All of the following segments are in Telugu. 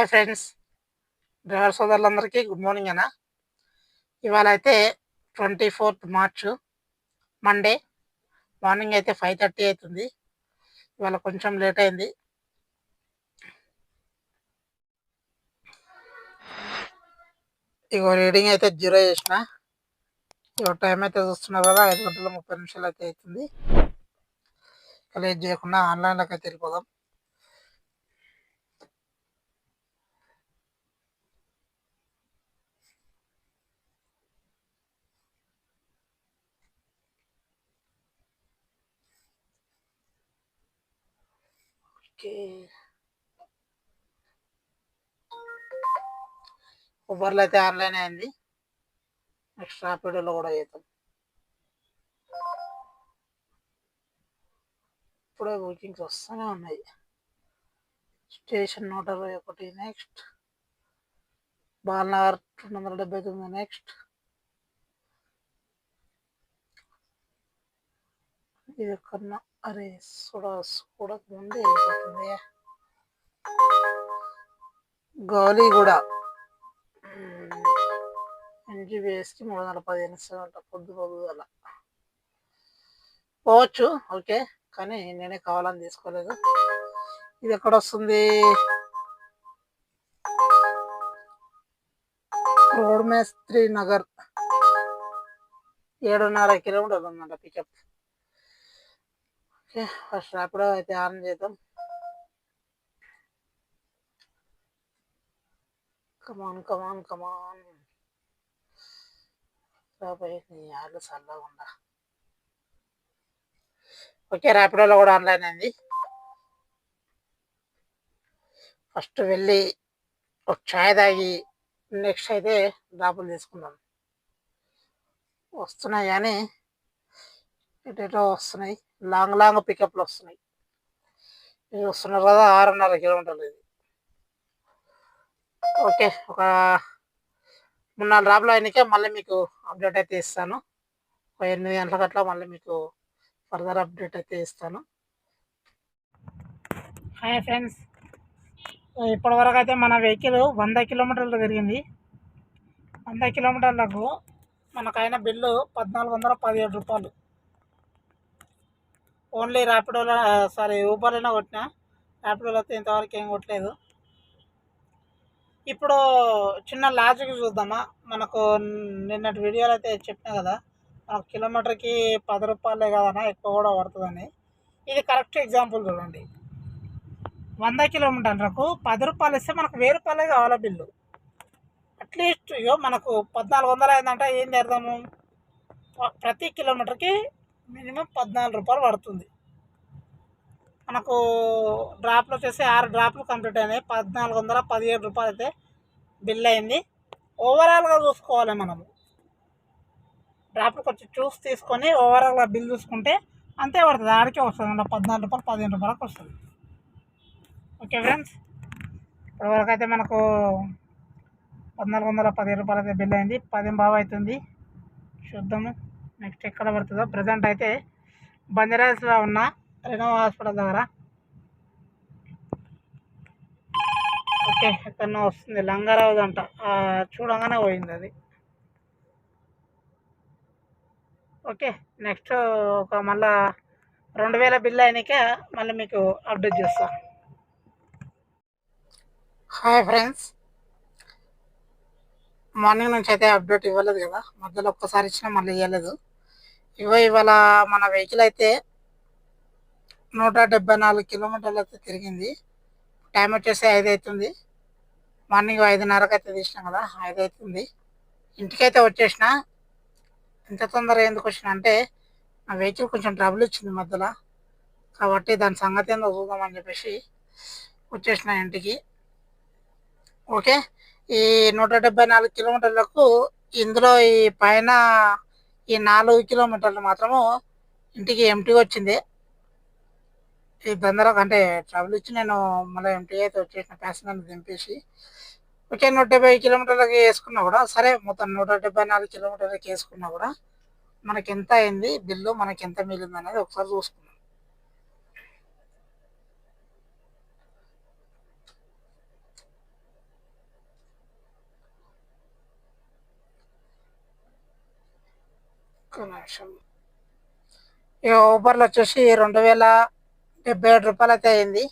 హాయ్ ఫ్రెండ్స్, డ్రైవర్ సోదరులందరికీ గుడ్ మార్నింగ్ అన్న. ఇవాళ అయితే 24th మార్చ్ మండే మార్నింగ్ అయితే 5:30 అవుతుంది. ఇవాళ కొంచెం లేట్ అయింది. ఇగో రీడింగ్ అయితే 0 చేసిన. ఇగో టైం అయితే చూస్తున్నారు కదా, 5:30 అయితే అవుతుంది. లేట్ చేయకుండా ఆన్లైన్లోకి అయితే వెళ్ళిపోదాం. ఓకే, ఉబర్లో అయితే ఆన్లైన్ అయింది. నెక్స్ట్ ర్యాపిడోలో కూడా చేద్దాం. ఇప్పుడే బుకింగ్స్ వస్తూనే ఉన్నాయి. స్టేషన్ 121, నెక్స్ట్ బాల్నగర్ 279, నెక్స్ట్ ఇది కన్నా అరే చూడక ముందే వెళ్ళిపోతుంది. గౌలీగూడ ఎన్జీబీఎస్కి 315 ఇస్తారంట. పొద్దుగల పోవచ్చు, ఓకే, కానీ నేనే కావాలని తీసుకోలేదు. ఇది ఎక్కడ వస్తుంది? రోడ్ మేస్త్రి నగర్, 7.5 కిలోమీటర్లు ఉందంట పికప్. ఓకే, ఫస్ట్ ర్యాపిడో అయితే ఆన్ చేద్దాం. కమాన్ యాడ్లు చల్లగా ఉండ. ఓకే, ర్యాపిడోలో కూడా ఆన్లైన్ అయింది. ఫస్ట్ వెళ్ళి ఒక ఛాయ్ తాగి నెక్స్ట్ అయితే డ్రాపులు తీసుకుందాం. వస్తున్నాయి కానీ ఎటో వస్తున్నాయి, లాంగ్ పికప్లు వస్తున్నాయి. ఇది వస్తున్నారు కదా, 6.5 కిలోమీటర్లు ఇది. ఓకే, ఒక 3-4 డ్రాప్లు అయినాకే మళ్ళీ మీకు అప్డేట్ అయితే ఇస్తాను. ఒక 8 గంటలకు అట్లా మళ్ళీ మీకు ఫర్దర్ అప్డేట్ అయితే ఇస్తాను. హాయ్ ఫ్రెండ్స్, ఇప్పటి వరకు అయితే మన వెహికల్ 100 కిలోమీటర్లు తిరిగింది. 100 కిలోమీటర్లకు మనకైన బిల్లు 1,417 రూపాయలు. ఓన్లీ ర్యాపిడోలో ఊబర్లోనే కొట్టిన, ర్యాపిడోలో అయితే ఇంతవరకు ఏం కొట్టలేదు. ఇప్పుడు చిన్న లాజిక్ చూద్దామా. మనకు నిన్నటి వీడియోలో అయితే చెప్పినా కదా, మనకు కిలోమీటర్కి 10 రూపాయలే కదన్నా, ఎక్కువ కూడా పడుతుందని. ఇది కరెక్ట్ ఎగ్జాంపుల్ చూడండి. 100 కిలోమీటర్లకు 10 రూపాయలు ఇస్తే మనకు 1000 రూపాయలే కావాలా బిల్లు. అట్లీస్ట్ ఇగో మనకు 1,400 అయిందంటే ఏం చేద్దాము, ప్రతి కిలోమీటర్కి మినిమం 14 రూపాయలు పడుతుంది. మనకు డ్రాప్లు వచ్చేసి 6 డ్రాప్లు కంప్లీట్ అయినాయి. 1,417 రూపాయలు అయితే బిల్ అయింది. ఓవరాల్గా చూసుకోవాలి మనము, డ్రాప్లు కొంచెం చూసి తీసుకొని ఓవరాల్గా బిల్ చూసుకుంటే అంతే పడుతుంది. ఆడికే వస్తుంది, 14 రూపాయలు 15 రూపాయలకు వస్తుంది. ఓకే ఫ్రెండ్స్, ఇప్పటివరకు అయితే మనకు 1,417 రూపాయలు అయితే బిల్ అయింది. 10 అవుతుంది. చూద్దాము నెక్స్ట్ ఎక్కడ పడుతుందో. ప్రజెంట్ అయితే బంజారాహిల్స్లో ఉన్న రెనో హాస్పిటల్ దగ్గర. ఓకే, ఎక్కడో వస్తుంది, లంగారావు అంట, చూడంగానే పోయింది అది. ఓకే, నెక్స్ట్ ఒక మళ్ళా 2,000 బిల్ అయినాక మళ్ళీ మీకు అప్డేట్ చేస్తా. హాయ్ ఫ్రెండ్స్, మార్నింగ్ నుంచి అయితే అప్డేట్ ఇవ్వలేదు కదా, మధ్యలో ఒక్కసారి ఇచ్చినా మళ్ళీ ఇవ్వలేదు. ఇవాళ మన వెహికల్ అయితే 174 కిలోమీటర్లు అయితే తిరిగింది. టైం వచ్చేసి 5 అవుతుంది. మార్నింగ్ 5:30కి అయితే తీసినాం కదా, 5 అవుతుంది. ఇంటికైతే వచ్చేసిన. ఇంత తొందరగా ఎందుకు వచ్చిన అంటే, నా వెహికల్ కొంచెం ట్రబుల్ ఇచ్చింది మధ్యలో, కాబట్టి దాని సంగతి ఏందో చూద్దామని చెప్పేసి వచ్చేసిన ఇంటికి. ఓకే, ఈ 174 కిలోమీటర్లకు ఇందులో ఈ పైన ఈ 4 కిలోమీటర్లు మాత్రము ఇంటికి ఎంటీ వచ్చింది. ఈ తొందరగా అంటే ట్రబుల్ ఇచ్చి నేను మళ్ళీ ఎంటీ అయితే వచ్చేసిన, ప్యాసింజర్ని దింపేసి. ఓకే, 170 కిలోమీటర్లకి వేసుకున్నా కూడా సరే, మొత్తం 174 కిలోమీటర్లకి వేసుకున్నా కూడా మనకి ఎంత అయింది బిల్లు, మనకి ఎంత మిగిలింది అనేది ఒకసారి చూసుకున్నాం. ఒక్క నిమిషం. ఇక ఊబర్లో వచ్చేసి 2077 అయితే అయింది.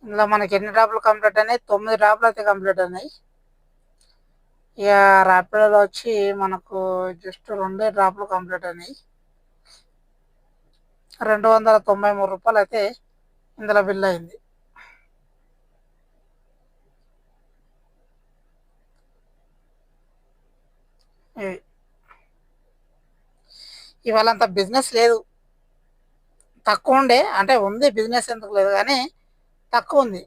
ఇందులో మనకి ఎన్ని డ్రాప్లు కంప్లీట్ అయినాయి? 9 డ్రాప్లు అయితే కంప్లీట్ అయినాయి. ఇక ర్యాపిడోలో వచ్చి మనకు జస్ట్ 2 డ్రాప్లు కంప్లీట్ అయినాయి. 293 రూపాయలు అయితే ఇందులో బిల్ అయింది. ఇవాళ అంత బిజినెస్ లేదు, తక్కువ ఉండే. అంటే ఉంది బిజినెస్, ఎందుకు లేదు కానీ తక్కువ ఉంది.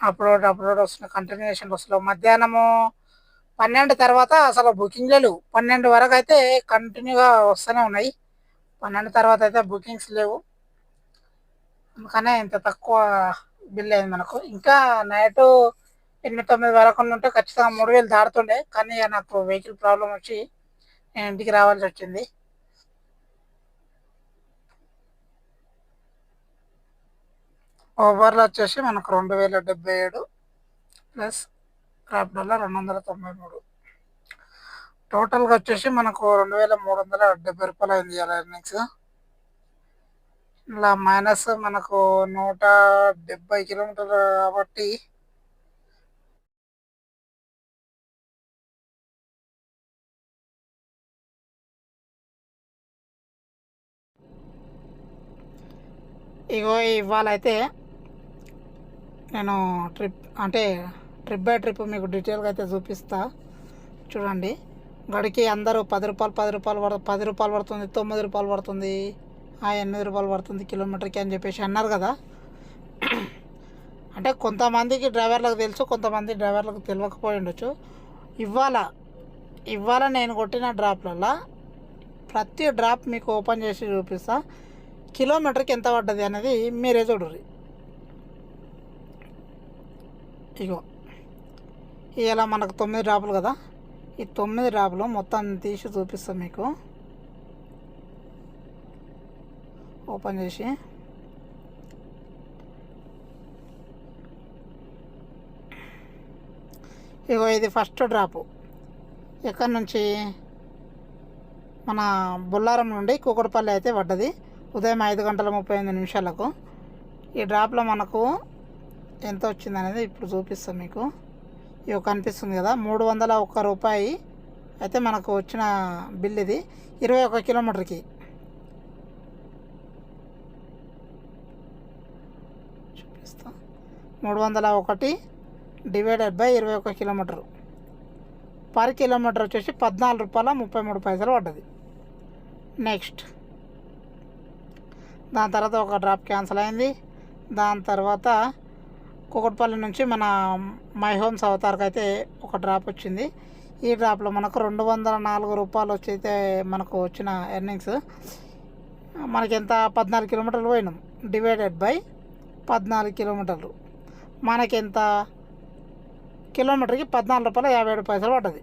అప్లోడ్ వస్తున్నాయి, కంటిన్యూషన్ వస్తున్నాయి. మధ్యాహ్నము 12 తర్వాత అసలు బుకింగ్లే లేవు. 12 వరకు అయితే కంటిన్యూగా వస్తూనే ఉన్నాయి. 12 తర్వాత అయితే బుకింగ్స్ లేవు. అందుకనే ఇంత తక్కువ బిల్ అయింది మనకు. ఇంకా నైట్ 8-9 వరకు ఉంటే ఖచ్చితంగా 3000 దాడుతుండే. కానీ నాకు వెహికల్ ప్రాబ్లం వచ్చి నేను ఇంటికి రావాల్సి వచ్చింది. ఓవర్లో వచ్చేసి మనకు 2077 ప్లస్ ర్యాపిడోలో 293. టోటల్గా వచ్చేసి మనకు 2370 రూపాయలు అయింది ఇలా ఎర్నింగ్స్. ఇలా మైనస్ మనకు 170 కిలోమీటర్లు కాబట్టి ఇగో ఇవాళ అయితే నేను ట్రిప్ బై ట్రిప్ మీకు డీటెయిల్గా అయితే చూపిస్తా. చూడండి, గడికి అందరూ 10 రూపాయలు 10 రూపాయలు 10 రూపాయలు పడుతుంది, 9 రూపాయలు పడుతుంది, 8 రూపాయలు పడుతుంది కిలోమీటర్కి అని చెప్పేసి అన్నారు కదా. అంటే కొంతమందికి డ్రైవర్లకు తెలుసు, కొంతమంది డ్రైవర్లకు తెలియకపోయి ఉండొచ్చు. ఇవాళ నేను కొట్టిన డ్రాప్లలో ప్రతి డ్రాప్ మీకు ఓపెన్ చేసి చూపిస్తా. కిలోమీటర్కి ఎంత పడ్డది అనేది మీరే చూడరు. ఇగో ఇలా మనకు 9 డ్రాపులు కదా, ఈ 9 డ్రాపులు మొత్తం తీసి చూపిస్తాం మీకు. ఓపెన్ చేసి ఇగో ఇది ఫస్ట్ డ్రాపు. ఎక్కడి నుంచి? మన బొల్లారం నుండి కూకట్పల్లి అయితే పడ్డది ఉదయం 5:38 ఈ డ్రాప్లో మనకు ఎంత వచ్చింది అనేది ఇప్పుడు చూపిస్తాం మీకు. ఇవి కనిపిస్తుంది కదా, 301 రూపాయి అయితే మనకు వచ్చిన బిల్ ఇది 21 కిలోమీటర్కి. చూపిస్తా, 301 divided by 21 kilometre. Per kilometre వచ్చేసి 14 రూపాయల 33 పైసలు పడ్డది. నెక్స్ట్ దాని తర్వాత ఒక డ్రాప్ క్యాన్సిల్ అయింది. దాని తర్వాత కూకట్పల్లి నుంచి మన మై హోమ్స్ అవతార్కి అయితే ఒక డ్రాప్ వచ్చింది. ఈ డ్రాప్లో మనకు 204 రూపాయలు వచ్చైతే మనకు వచ్చిన ఎర్నింగ్స్. మనకి ఎంత? 14 కిలోమీటర్లు పోయినాం, డివైడెడ్ బై 14 కిలోమీటర్లు. మనకెంత? కిలోమీటర్కి 14 రూపాయల 57 పైసలు పడ్డది.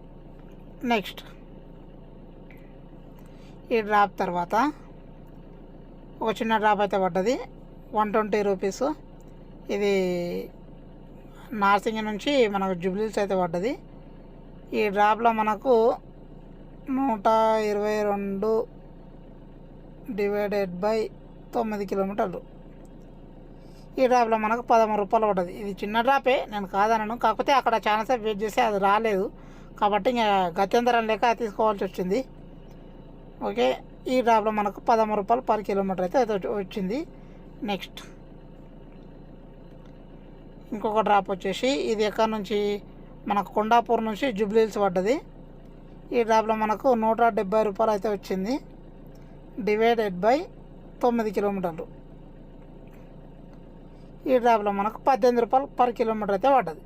నెక్స్ట్ ఈ డ్రాప్ తర్వాత ఒక చిన్న డ్రాప్ అయితే పడ్డది 120 రూపీస్. ఇది నార్సింగ్ నుంచి మనకు జూబ్లీస్ అయితే పడ్డది. ఈ డ్రాప్లో మనకు 122 డివైడెడ్ బై 9 కిలోమీటర్లు. ఈ డ్రాప్లో మనకు 13 రూపాయలు పడ్డది. ఇది చిన్న డ్రాపే, నేను కాదనను. కాకపోతే అక్కడ చాలాసేపు వెయిట్ చేసి అది రాలేదు కాబట్టి ఇంకా గత్యంతరం లేక తీసుకోవాల్సి వచ్చింది. ఓకే, ఈ డ్రాప్లో మనకు 13 రూపాయలు పర్ కిలోమీటర్ అయితే వచ్చింది. నెక్స్ట్ ఇంకొక డ్రాప్ వచ్చేసి ఇది ఎక్కడి నుంచి? మనకు కొండాపూర్ నుంచి జూబ్లీహిల్స్ పడ్డది. ఈ డ్రాప్లో మనకు 170 రూపాయలు అయితే వచ్చింది, డివైడెడ్ బై 9 కిలోమీటర్లు. ఈ డ్రాప్లో మనకు 18 రూపాయలు పర్ కిలోమీటర్ అయితే పడ్డది.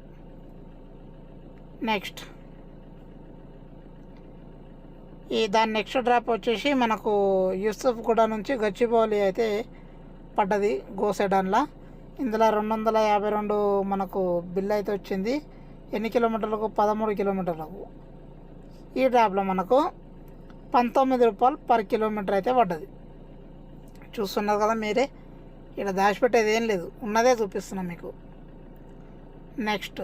నెక్స్ట్ దాని నెక్స్ట్ డ్రాప్ వచ్చేసి మనకు యూసుఫ్గూడ నుంచి గచ్చిబౌలి అయితే పడ్డది గోసెడాన్లా. ఇందులో 252 మనకు బిల్ అయితే వచ్చింది. ఎన్ని కిలోమీటర్లకు? 13 కిలోమీటర్లకు. ఈ డ్రాప్లో మనకు 19 రూపాయలు పర్ కిలోమీటర్ అయితే పడ్డది. చూస్తున్నారు కదా మీరే, ఇక్కడ దాచిపెట్టేది ఏం లేదు, ఉన్నదే చూపిస్తున్నాం మీకు. నెక్స్ట్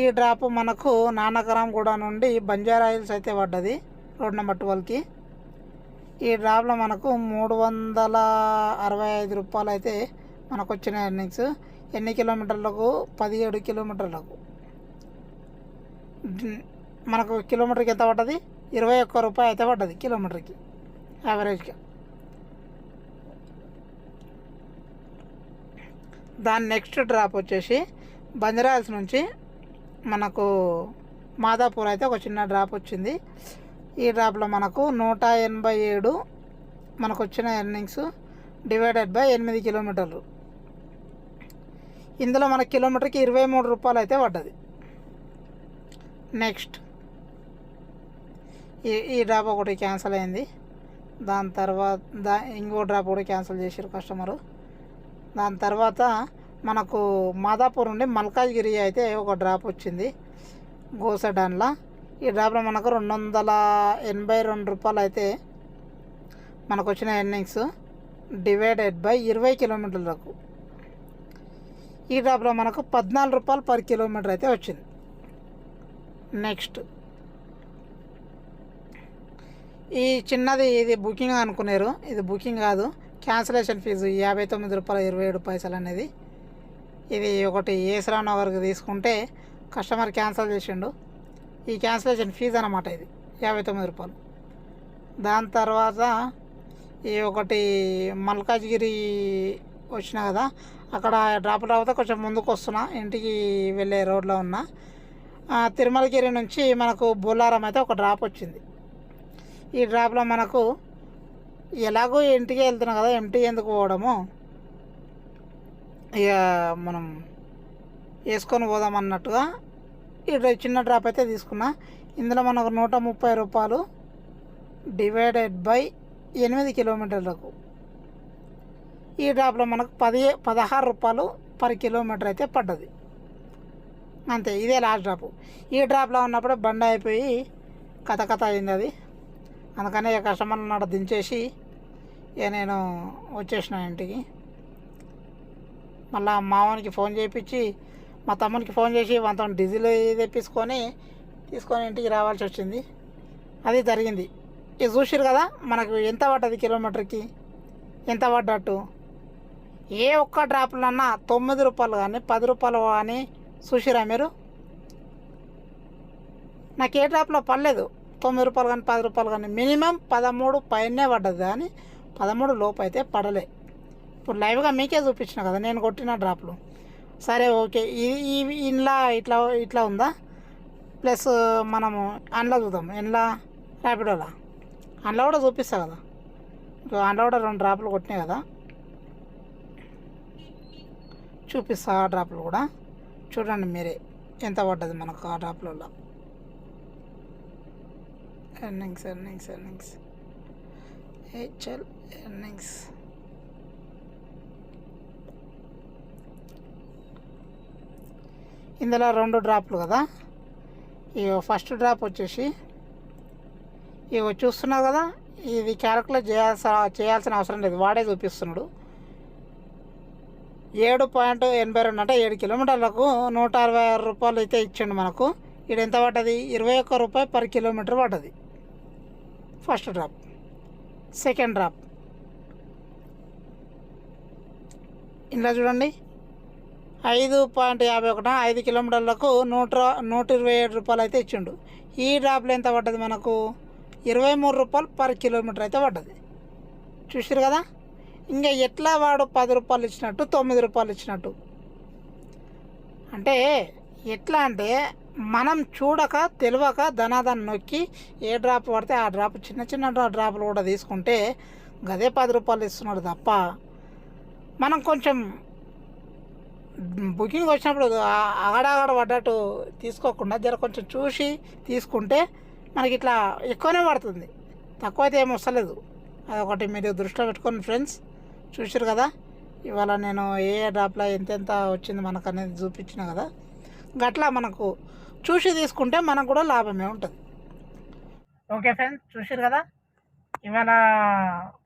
ఈ డ్రాప్ మనకు నానకరాంగూడ నుండి బంజారా హిల్స్ అయితే పడ్డది రోడ్ నెంబర్ 12కి. ఈ డ్రాప్లో మనకు 365 రూపాయలు అయితే మనకు వచ్చిన ఎర్నింగ్స్. ఎన్ని కిలోమీటర్లకు? 17 కిలోమీటర్లకు. మనకు కిలోమీటర్కి ఎంత పడ్డది? 21 రూపాయి అయితే పడ్డది కిలోమీటర్కి యావరేజ్గా. దాని నెక్స్ట్ డ్రాప్ వచ్చేసి బంజారా హిల్స్ నుంచి మనకు మాదాపూర్ అయితే ఒక చిన్న డ్రాప్ వచ్చింది. ఈ డ్రాప్లో మనకు 187 మనకు వచ్చిన ఎర్నింగ్స్ డివైడెడ్ బై 8 కిలోమీటర్లు. ఇందులో మన కిలోమీటర్కి 23 రూపాయలు అయితే పడ్డది. నెక్స్ట్ ఈ డ్రాప్ ఒకటి క్యాన్సిల్ అయింది. దాని తర్వాత ఇంకో డ్రాప్ కూడా క్యాన్సిల్ చేసారు కస్టమరు. దాని తర్వాత మనకు మాదాపూర్ నుండి మల్కాజ్గిరి అయితే ఒక డ్రాప్ వచ్చింది గోసడాన్లో. ఈ డ్రాప్లో మనకు 282 రూపాయలు అయితే మనకు వచ్చిన ఎర్నింగ్స్ డివైడెడ్ బై 20 కిలోమీటర్లకు. ఈ డ్రాప్లో మనకు 14 రూపాయలు పర్ కిలోమీటర్ అయితే వచ్చింది. నెక్స్ట్ ఈ చిన్నది ఇది బుకింగ్ అనుకున్నారు, ఇది బుకింగ్ కాదు, క్యాన్సిలేషన్ ఫీజు 59 రూపాయలు 27 పైసలు అనేది. ఇది ఒకటి ఏసరా నగర్కి తీసుకుంటే కస్టమర్ క్యాన్సిల్ చేసిండు. ఈ క్యాన్సిలేషన్ ఫీజు అన్నమాట ఇది 59 రూపాయలు. దాని తర్వాత ఈ ఒకటి మల్కాజ్గిరి వచ్చిన కదా, అక్కడ డ్రాప్ రాకపోతే కొంచెం ముందుకు వస్తున్నా, ఇంటికి వెళ్ళే రోడ్లో ఉన్నా. తిరుమలగిరి నుంచి మనకు బొల్లారం అయితే ఒక డ్రాప్ వచ్చింది. ఈ డ్రాప్లో మనకు ఎలాగో ఇంటికి వెళ్తున్నాం కదా, ఎంటీ ఎందుకు పోవడము, ఇక మనం వేసుకొని పోదాం అన్నట్టుగా ఈ చిన్న డ్రాప్ అయితే తీసుకున్నా. ఇందులో మనకు 130 రూపాయలు డివైడెడ్ బై 8 కిలోమీటర్లకు. ఈ డ్రాప్లో మనకు 16 రూపాయలు పర్ కిలోమీటర్ అయితే పడ్డది. అంతే, ఇదే లాస్ట్ డ్రాప్. ఈ డ్రాప్లో ఉన్నప్పుడే బండి అయిపోయి కథ అయింది అది. అందుకని ఇక కస్టమర్లు నాడు దించేసి ఇక నేను వచ్చేసిన ఇంటికి. మళ్ళీ మావానికి ఫోన్ చేయించి మా తమ్మునికి ఫోన్ చేసి వాళ్ళతో డీజిల్ తీసుకొని ఇంటికి రావాల్సి వచ్చింది. అది జరిగింది. ఇది చూసిరు కదా మనకు ఎంత పడ్డది కిలోమీటర్కి, ఎంత పడ్డట్టు. ఏ ఒక్క డ్రాప్లన్నా 9 రూపాయలు కానీ 10 రూపాయలు కానీ చూసిరా మీరు? నాకు ఏ డ్రాప్లో పడలేదు 9 రూపాయలు కానీ 10 రూపాయలు కానీ. మినిమం 13 పైనే పడ్డది, కానీ 13 లోపు అయితే పడలే. ఇప్పుడు లైవ్గా మీకే చూపించిన కదా నేను కొట్టిన డ్రాప్లు. సరే ఓకే, ఇది ఇట్లా ఉందా? ప్లస్ మనము అందులో చూద్దాం, ఇంట్లో ర్యాపిడోలా అందులో కూడా చూపిస్తా కదా. అందులో కూడా 2 డ్రాపులు కొట్టినాయి కదా, చూపిస్తా. ఆ డ్రాపులు కూడా చూడండి మీరే ఎంత పడ్డది మనకు ఆ డ్రాప్లలో. Earnings HL earnings. ఇందులో 2 డ్రాప్లు కదా. ఇక ఫస్ట్ డ్రాప్ వచ్చేసి ఇక చూస్తున్నావు కదా, ఇది క్యాలిక్యులేట్ చేయాల్సిన అవసరం లేదు, వాడే చూపిస్తున్నాడు. 7.82 అంటే 7 కిలోమీటర్లకు 166 రూపాయలు అయితే ఇచ్చిండు మనకు. ఇక్కడ ఎంత పడ్డది? 21 రూపాయి పర్ కిలోమీటర్ పడ్డది ఫస్ట్ డ్రాప్. సెకండ్ డ్రాప్ ఇలా చూడండి, 5.51 5 కిలోమీటర్లకు 127 రూపాయలు అయితే ఇచ్చిండు. ఈ డ్రాప్లో ఎంత పడ్డది మనకు? 23 రూపాయలు పర్ కిలోమీటర్ అయితే పడ్డది. చూసారు కదా. ఇంకా ఎట్లా వాడు 10 రూపాయలు ఇచ్చినట్టు 9 రూపాయలు ఇచ్చినట్టు. అంటే ఎట్లా అంటే మనం చూడక తెలియక ధనాదాన్ని నొక్కి ఏ డ్రాప్ పడితే ఆ డ్రాప్ చిన్న డ్రాపులు కూడా తీసుకుంటే గదే 10 రూపాయలు ఇస్తున్నాడు తప్ప, మనం కొంచెం బుకింగ్ వచ్చినప్పుడు అగడాగడ పడ్డట్టు తీసుకోకుండా జర కొంచెం చూసి తీసుకుంటే మనకి ఇట్లా ఎక్కువనే పడుతుంది, తక్కువ అయితే ఏమి వస్తలేదు. అదొకటి మీరు దృష్టిలో పెట్టుకోండి ఫ్రెండ్స్. చూసారు కదా, ఇవాళ నేను ఏ డ్రాప్లో ఎంతెంత వచ్చింది మనకు అనేది చూపించిన కదా. గట్లా మనకు చూసి తీసుకుంటే మనకు కూడా లాభమే ఉంటుంది. ఓకే ఫ్రెండ్స్, చూసారు కదా, ఇవాళ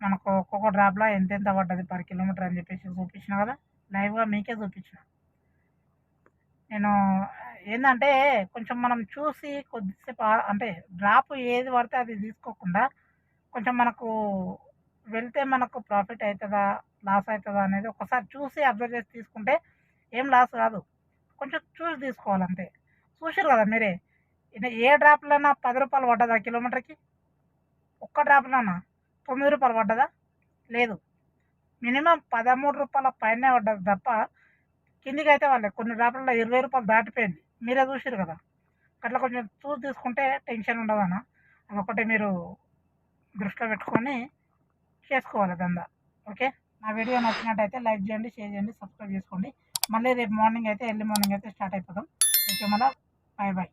మనకు ఒక్కొక్క డ్రాప్లో ఎంతెంత పడ్డది పర్ కిలోమీటర్ అని చెప్పేసి చూపించిన కదా, లైవ్గా మీకే చూపించిన. నేను ఏందంటే కొంచెం మనం చూసి కొద్దిసేపు అంటే డ్రాప్ ఏది పడితే అది తీసుకోకుండా కొంచెం మనకు వెళ్తే మనకు ప్రాఫిట్ అవుతుందా లాస్ అవుతుందా అనేది ఒకసారి చూసి అబ్జర్వ్ చేసి తీసుకుంటే ఏం లాస్ కాదు. కొంచెం చూసి తీసుకోవాలంతే. చూసారు కదా మీరే. ఏ డ్రాప్‌లోనా రూ. 10 పడ్డదా కిలోమీటర్‌కి? ఒక్క డ్రాప్‌లోనా రూ. 9 పడ్డదా? లేదు. మినిమమ్ రూ. 13 పైనే పడ్డది తప్ప కిందికైతే వాళ్ళే. కొన్ని డ్రాప్‌లలో రూ. 20 దాటిపోయింది. మీరే చూసిర్రు కదా! అట్లా కొంచెం చూసి తీసుకుంటే టెన్షన్ ఉండదన్న. అదొక్కటి మీరు దృష్టిలో పెట్టుకొని చేసుకోవాలి దందా. ఓకే. నా వీడియో నచ్చినట్టయితే లైక్ చేయండి, షేర్ చేయండి, సబ్స్క్రైబ్ చేసుకోండి. మళ్ళీ రేపు మార్నింగ్ అయితే ఎర్లీ మార్నింగ్ అయితే స్టార్ట్ అయిపోదాం. ఓకే మళ్ళా. Bye bye.